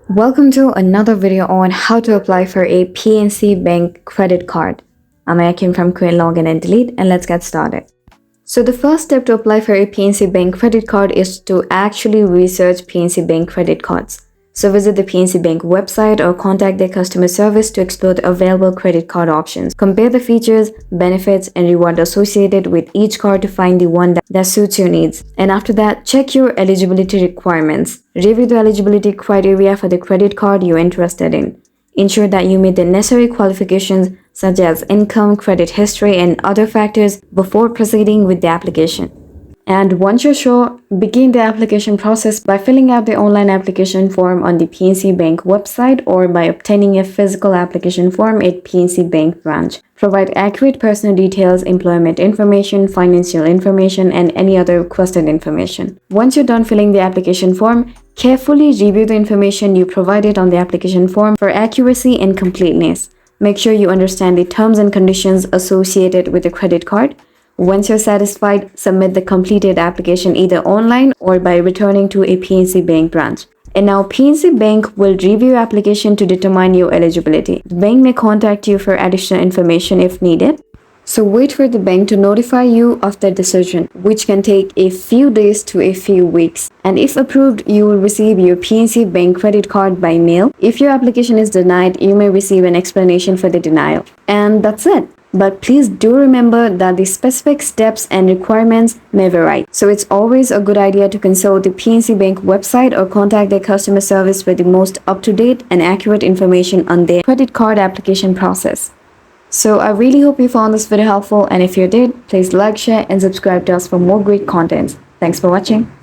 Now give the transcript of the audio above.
Welcome to another video on how to apply for a PNC Bank credit card. I'm Akin from Create, Login and Delete, and let's get started. So the first step to apply for a PNC Bank credit card is to actually research PNC Bank credit cards. So visit the PNC Bank website or contact their customer service to explore the available credit card options. Compare the features, benefits, and reward associated with each card to find the one that suits your needs. And after that, check your eligibility requirements. Review the eligibility criteria for the credit card you're interested in. Ensure that you meet the necessary qualifications such as income, credit history, and other factors before proceeding with the application. And once you're sure, begin the application process by filling out the online application form on the PNC Bank website or by obtaining a physical application form at PNC Bank branch. Provide accurate personal details, employment information, financial information, and any other requested information. Once you're done filling the application form, carefully review the information you provided on the application form for accuracy and completeness. Make sure you understand the terms and conditions associated with the credit card. Once you're satisfied, submit the completed application either online or by returning to a PNC Bank branch. And now PNC Bank will review your application to determine your eligibility. The bank may contact you for additional information if needed. So wait for the bank to notify you of their decision, which can take a few days to a few weeks. And if approved, you will receive your PNC Bank credit card by mail. If your application is denied, you may receive an explanation for the denial. And that's it. But please do remember that the specific steps and requirements may vary. So it's always a good idea to consult the PNC Bank website or contact their customer service for the most up-to-date and accurate information on their credit card application process. So I really hope you found this video helpful, and if you did, please like, share, and subscribe to us for more great content. Thanks for watching.